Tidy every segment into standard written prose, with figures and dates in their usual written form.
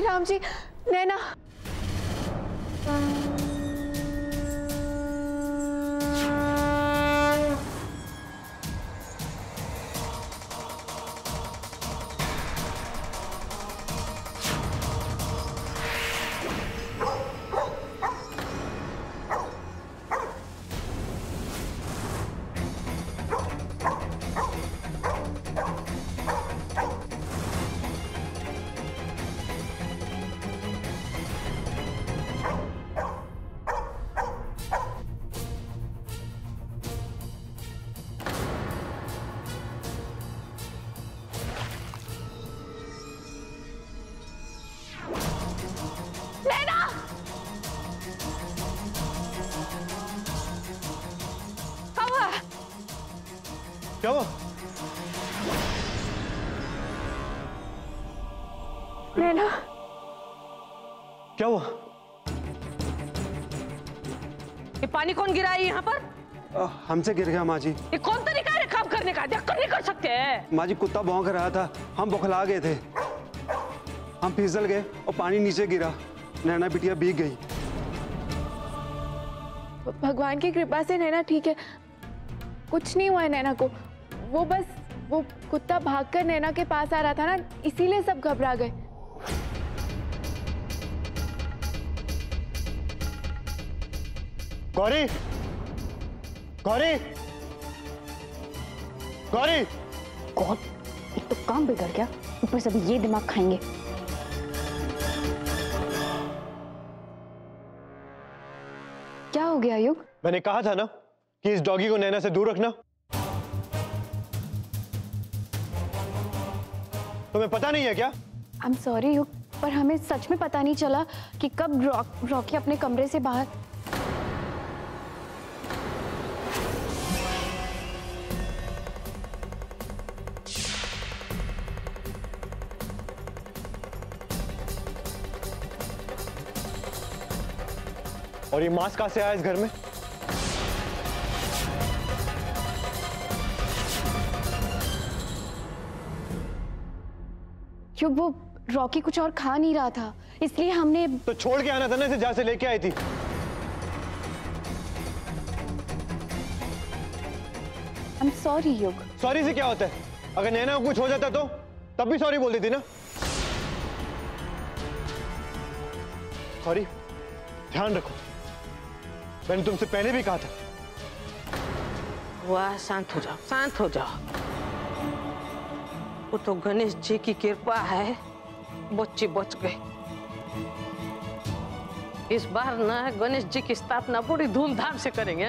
हे राम जी, नैना। क्या हुआ? नैना, क्या हुआ? ये पानी कौन गिरा है यहाँ पर? हमसे गिर गया माँ जी। ये कौन तरीका है काम करने का? देखकर नहीं कर सकते हैं। माँ जी, कुत्ता भौंक रहा था, हम बौखला गए थे, हम फिसल गए और पानी नीचे गिरा, नैना बिटिया भीग गई। भगवान की कृपा से नैना ठीक है, कुछ नहीं हुआ है नैना को। वो कुत्ता भागकर नैना के पास आ रहा था ना, इसीलिए सब घबरा गए। गौरी, गौरी, गौरी! कौन? एक तो काम बिगड़ गया, ऊपर से भी ये दिमाग खाएंगे। क्या हो गया युग? मैंने कहा था ना कि इस डॉगी को नैना से दूर रखना। तुम्हें पता नहीं है क्या? आई एम सॉरी युग, पर हमें सच में पता नहीं चला कि कब रॉकी अपने कमरे से बाहर। और ये मास्क कहां से आया इस घर में? क्यों वो रॉकी कुछ और खा नहीं रहा था, इसलिए हमने। तो छोड़ के आना था ना इसे, जहां से लेके आई थी। आई एम सॉरी युग। सॉरी से क्या होता है? अगर नैना को कुछ हो जाता तो तब भी सॉरी बोल देती ना। सॉरी, ध्यान रखो, मैंने तुमसे पहले भी कहा था। वाह, शांत हो जाओ, शांत हो जाओ। वो तो गणेश जी की कृपा है, बच्चे बच गए। इस बार ना गणेश जी की स्थापना बड़ी धूमधाम से करेंगे।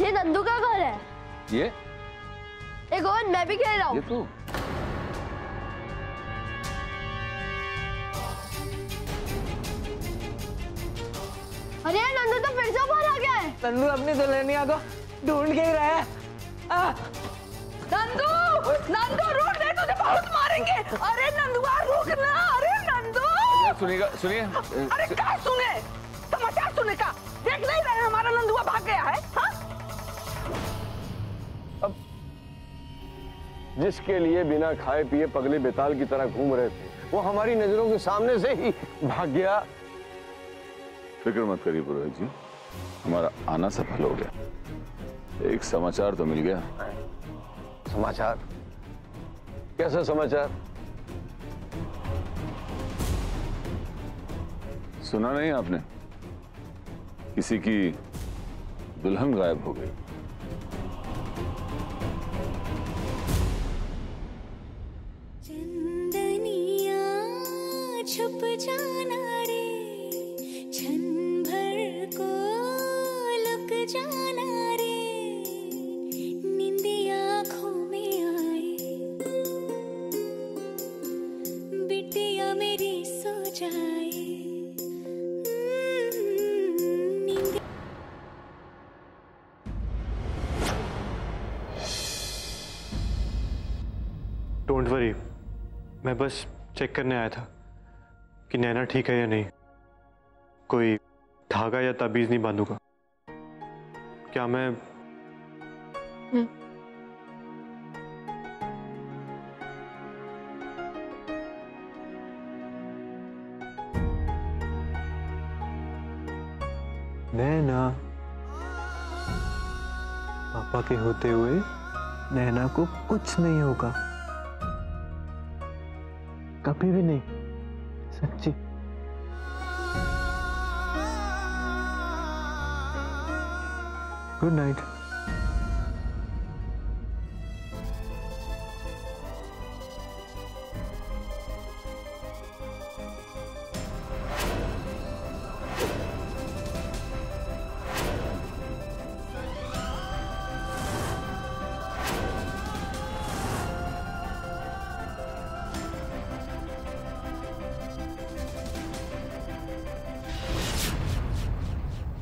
ये नंदू का घर है। ये एक और मैं भी खेल रहा हूँ। ये तो अरे नंदू तो फिर से बाहर आ गया है। नंदू अपनी दुल्हनिया को ढूंढ के ही रहा है। नंदू, नंदू रुक, दे तुझे बहुत मारेंगे। अरे नंदुआ रुकना, अरे नंदू। सुनिएगा, सुनिए। अरे क्या सुने? समाचार सुने का? देख नहीं रहे हमारा नंदुआ भाग गया है? हाँ? अब जिसके लिए बिना खाए पिए पगले बेताल की तरह घूम रहे थे, वो हमारी नजरों के सामने से ही भाग गया। फिक्र मत करिए पुरोहित जी, हमारा आना सफल हो गया। एक समाचार तो मिल गया। समाचार? कैसा समाचार? सुना नहीं आपने? किसी की दुल्हन गायब हो गई। चंदनिया छुप जाना रे, क्षण भर को लुक जाना रे, नींदिया आँखों में आए, बिटिया मेरी सो जाए। डोंट वरी, मैं बस चेक करने आया था कि नैना ठीक है या नहीं। कोई धागा या ताबीज नहीं बांधूंगा। क्या मैं नैना, पापा के होते हुए नैना को कुछ नहीं होगा, कभी भी नहीं, सच्ची। Good night.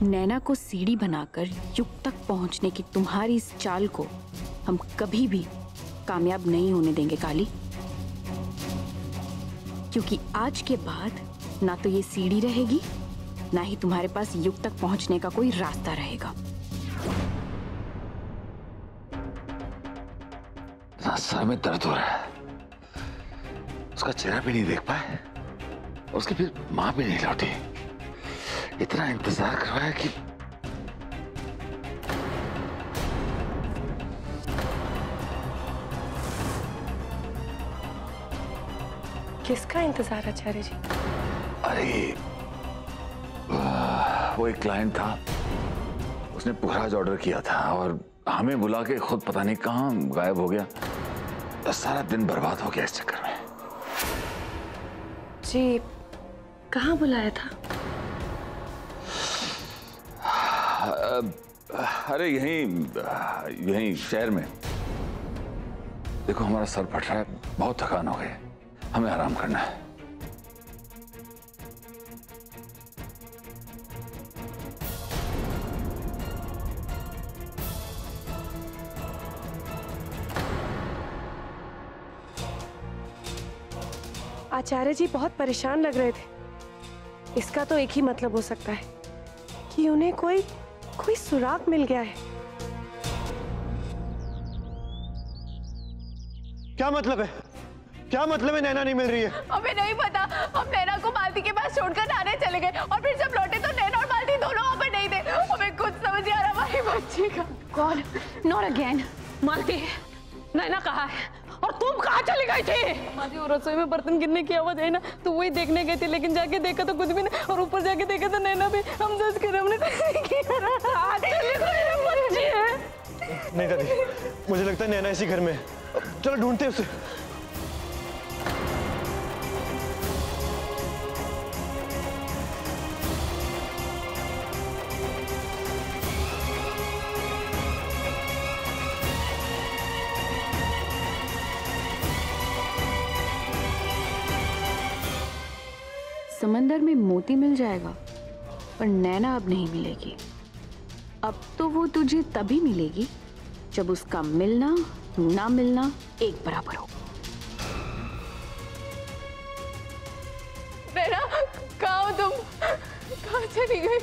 नैना को सीढ़ी बनाकर युग तक पहुंचने की तुम्हारी इस चाल को हम कभी भी कामयाब नहीं होने देंगे काली, क्योंकि आज के बाद ना तो ये सीढ़ी रहेगी, ना ही तुम्हारे पास युग तक पहुंचने का कोई रास्ता रहेगा। सर में दर्द हो रहा है, उसका चेहरा भी नहीं देख पाए, उसकी फिर मां भी नहीं लौटी, इतना इंतजार करवाया कि किसका इंतजार आचार्य जी? अरे वो एक क्लाइंट था, उसने पुखराज ऑर्डर किया था और हमें बुला के खुद पता नहीं कहां गायब हो गया। सारा दिन बर्बाद हो गया इस चक्कर में। जी कहाँ बुलाया था? अरे यहीं शहर में। देखो हमारा सर फट रहा है, बहुत थकान हो गई, हमें आराम करना है। आचार्य जी बहुत परेशान लग रहे थे। इसका तो एक ही मतलब हो सकता है कि उन्हें कोई सुराग मिल गया है। क्या मतलब है? क्या मतलब है नैना नहीं मिल रही है? हमें नहीं पता। हम नैना को बाल्टी के पास छोड़कर नहाने चले गए और फिर जब लौटे तो नैना और बाल्टी दोनों वहां पर नहीं थे। हमें कुछ समझ नहीं आ रहा हमारी बच्ची का। God, not again. Malti, Naina कहाँ है और तुम कहाँ चली गई थी? हमारी रसोई में बर्तन गिरने की आवाज आई ना, तो वही देखने गई थी, लेकिन जाके देखा तो कुछ भी नहीं, और ऊपर जाके देखा तो नैना भी। हम जज कर हमने बच्ची है। नहीं दादी, मुझे लगता है नैना इसी घर में है। चलो ढूंढते हैं उसे। समंदर में मोती मिल जाएगा, पर नैना अब नहीं मिलेगी। अब तो वो तुझे तभी मिलेगी जब उसका मिलना ना मिलना एक बराबर हो। नैना कहाँ हो तुम? कहाँ चली गई?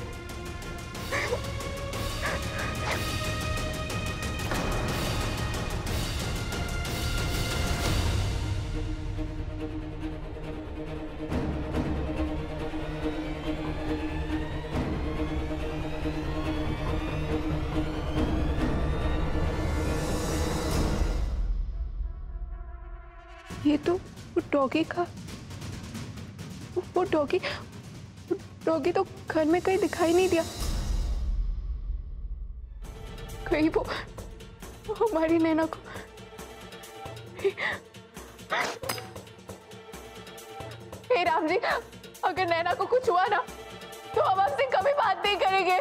ये तो वो डॉगी तो घर में कहीं दिखाई नहीं दिया। कहीं वो हमारी नैना को। हे राम जी, अगर नैना को कुछ हुआ ना तो हम आपसे कभी बात नहीं करेंगे।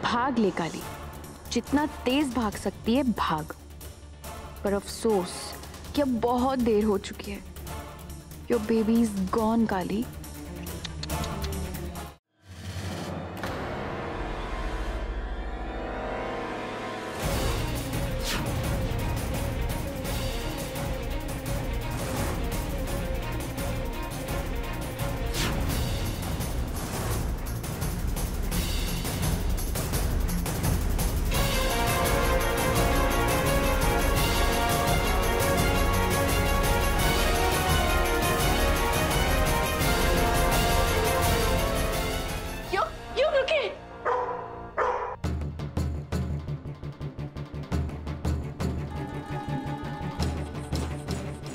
भाग ले काली, जितना तेज भाग सकती है भाग। पर अफसोस कि अब बहुत देर हो चुकी है। योर बेबी इज गॉन काली।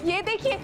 ये देखिए,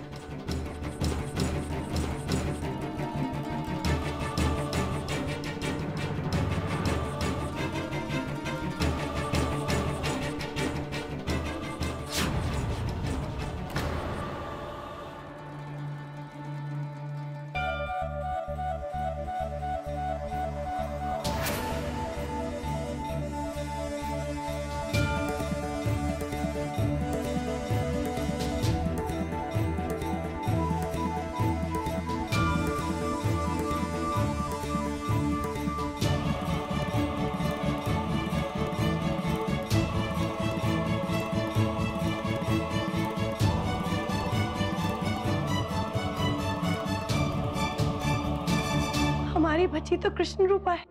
हमारी बच्ची तो कृष्ण रूपा है।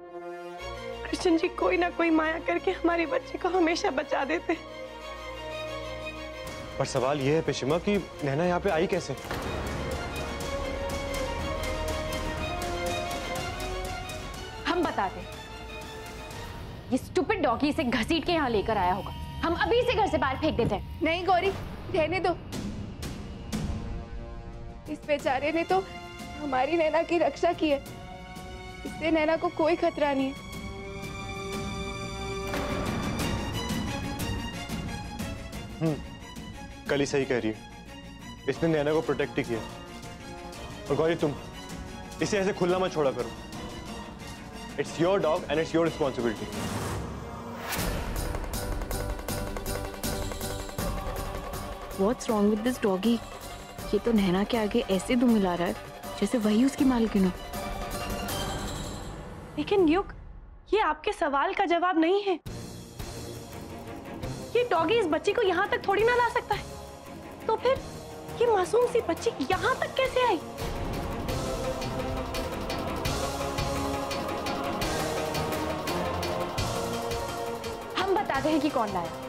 कृष्ण जी कोई ना कोई माया करके हमारी बच्ची को हमेशा बचा देते। पर सवाल ये है पेशिमा कि नैना यहाँ पे आई कैसे? हम बताते, ये स्टूपिड डॉगी इसे घसीट के यहाँ लेकर आया होगा। हम अभी इसे घर से बाहर फेंक देते हैं। नहीं गौरी, रहने दो। इस बेचारे ने तो हमारी नैना की रक्षा की है, इससे नैना को कोई खतरा नहीं है। कली सही कह रही है, इसने नैना को प्रोटेक्ट ही किया। और गौरी तुम इसे ऐसे खुला मत छोड़ा करो। It's your dog and it's your responsibility. What's wrong with this doggy? ये तो नैना के आगे ऐसे दुम मिला रहा है जैसे वही उसकी मालकिन हो। लेकिन युग, ये आपके सवाल का जवाब नहीं है। ये डॉगी इस बच्ची को यहाँ तक थोड़ी ना ला सकता है। तो फिर ये मासूम सी बच्ची यहाँ तक कैसे आई? हम बताते हैं कि कौन लाया।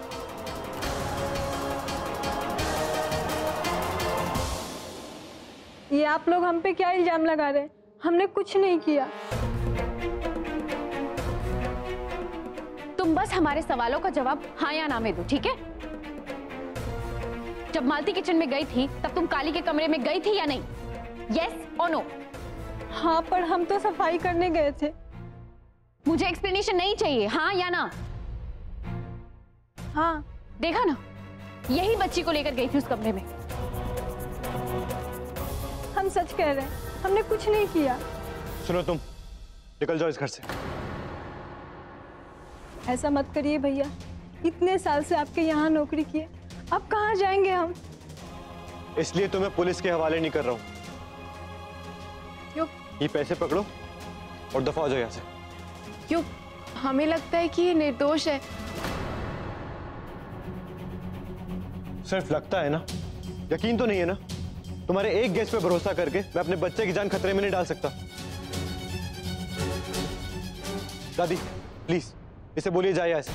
ये आप लोग हम पे क्या इल्जाम लगा रहे हैं? हमने कुछ नहीं किया। तुम बस हमारे सवालों का जवाब हाँ या ना में दो, ठीक है? जब मालती किचन में गई थी तब तुम काली के कमरे में गई थी या नहीं? यस और नो? हाँ, पर हम तो सफाई करने गए थे। मुझे एक्सप्लेनेशन नहीं चाहिए, हाँ या ना? हाँ। देखा ना, यही बच्ची को लेकर गई थी उस कमरे में। हम सच कह रहे हैं, हमने कुछ नहीं किया। सुनो, तुम निकल जाओ इस घर से। ऐसा मत करिए भैया, इतने साल से आपके यहाँ नौकरी किए, अब कहाँ जाएंगे हम? इसलिए तो मैं पुलिस के हवाले नहीं कर रहा हूँ। क्यों? ये पैसे पकड़ो और दफा हो जाओ यहाँ से। क्यों? हमें लगता है कि ये निर्दोष है। सिर्फ लगता है ना, यकीन तो नहीं है ना? तुम्हारे एक गेस पे भरोसा करके मैं अपने बच्चे की जान खतरे में नहीं डाल सकता। दादी प्लीज इसे बोलिए जाए ऐसे।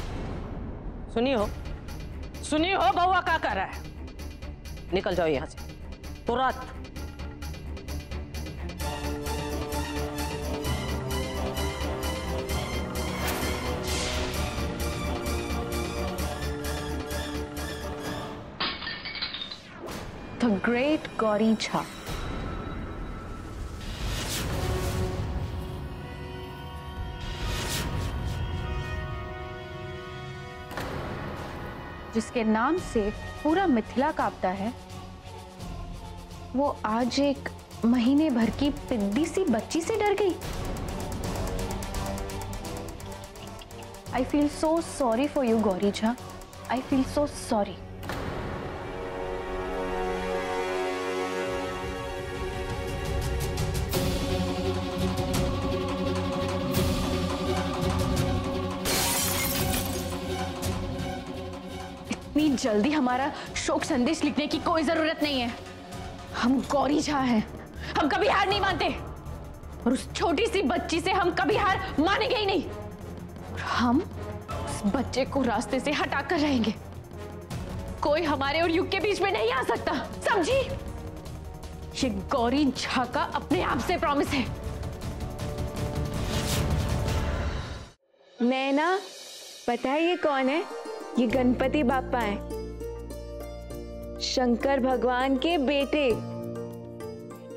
सुनिए हो बउआ क्या कर रहा है? निकल जाओ यहाँ से तुरंत। The Great Gauri Jha। जिसके नाम से पूरा मिथिला कांपता है, वो आज एक महीने भर की पिद्दी सी बच्ची से डर गई। I feel so sorry for you, Gauri Jha. I feel so sorry. इतनी जल्दी हमारा शोक संदेश लिखने की कोई जरूरत नहीं है। हम गौरी झा हैं, हम कभी हार नहीं मानते और उस छोटी सी बच्ची से हम कभी हार मानेंगे ही नहीं। और हम उस बच्चे को रास्ते से हटा कर रहेंगे। कोई हमारे और युग के बीच में नहीं आ सकता, समझी? ये गौरी झा का अपने आप से प्रॉमिस है। नैना, पता है ये कौन है? ये गणपति बापा हैं, शंकर भगवान के बेटे।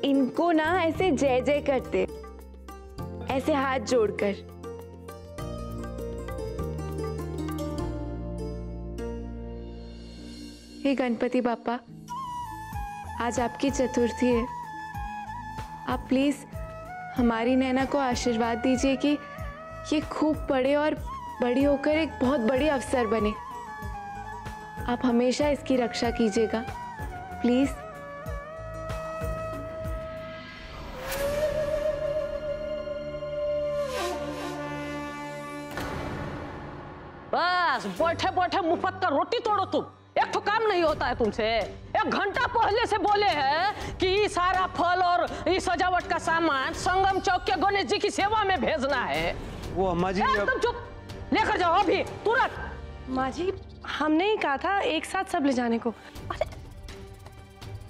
इनको ना ऐसे जय जय करते, ऐसे हाथ जोड़कर। हे गणपति बापा, आज आपकी चतुर्थी है। आप प्लीज हमारी नैना को आशीर्वाद दीजिए कि ये खूब पढ़े और बड़ी होकर एक बहुत बड़ी अफसर बने। आप हमेशा इसकी रक्षा कीजिएगा, प्लीज। बस बैठे बैठे मुफ्त का रोटी तोड़ो तुम। एक तो काम नहीं होता है तुमसे। 1 घंटा पहले से बोले हैं कि सारा फल और इस सजावट का सामान संगम चौक के गणेश जी की सेवा में भेजना है। वो अम्मा जी तुम चुप, लेकर जाओ अभी तुरंत। माँ जी, हमने ही कहा था एक साथ सब ले जाने को। अरे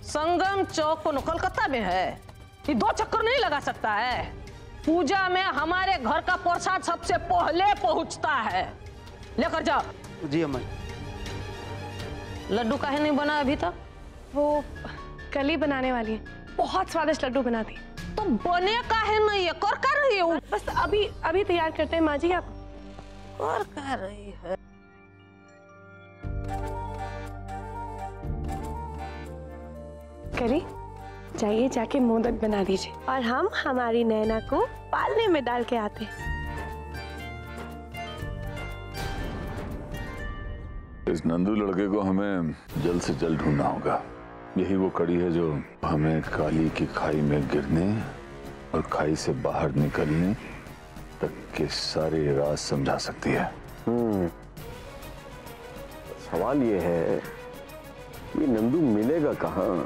संगम चौक को कोलकाता में है, ये 2 चक्कर नहीं लगा सकता है। पूजा में हमारे घर का प्रसाद सबसे पहले पहुंचता है। लेकर जाओ। जी अम्मा। लड्डू काहे नहीं बना अभी तक? वो कल ही बनाने वाली है, बहुत स्वादिष्ट लड्डू बनाती। तो बने काहे नहीं है? कर रही है। बस अभी तैयार करते हैं माँ जी। आप कर रही है। करी, जाइए जाके मोदक बना दीजिए और हम हमारी नैना को पालने में डाल के आते हैं। इस नंदू लड़के को हमें जल्द से जल्द ढूंढना होगा। यही वो कड़ी है जो हमें काली की खाई में गिरने और खाई से बाहर निकलने तक के सारे राज समझा सकती है। सवाल ये है, ये नंदू मिलेगा कहाँ?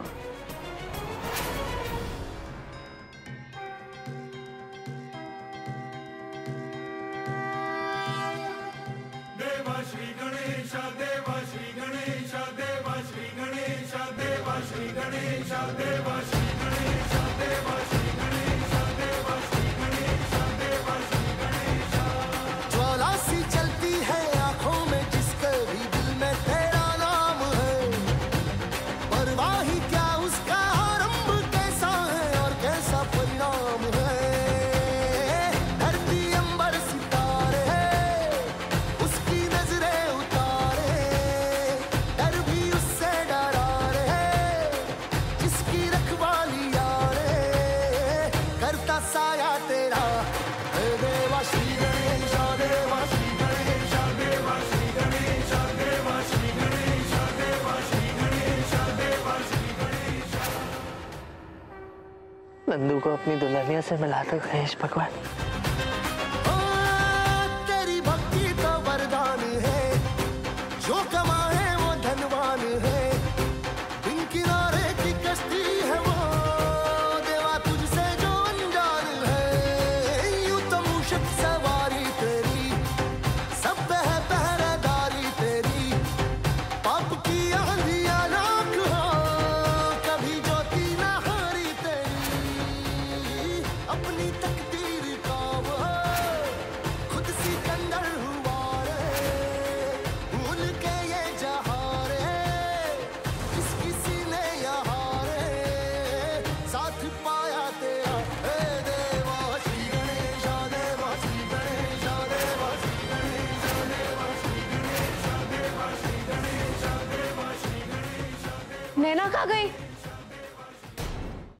नंदू को अपनी दुल्हनिया से मिला दो गणेश भगवान। तेरी भक्ति तो वरदान है, जो कमाए वो धनवान है। बिन किनारे की कश्ती है वो, देवा तुझसे जो अनजान है। यूं तो मूषक सवारी तेरी, सब पे है पहरेदारी तेरी। पाप की आंधियां लाख हो, कभी ज्योति न हारी तेरी। अपनी तकदीर का वो खुद सिकंदर हुआ रे, भूल के ये जहां रे, किस किसी ने यहाँ रे साथ पाया तेरा। हे देवा श्री गणेशा, देवा श्री गणेशा, देवा श्री गणेशा, देवा श्री गणेशा, देवा श्री गणेशा, देवा श्री गणेशा। नैना कहाँ गई?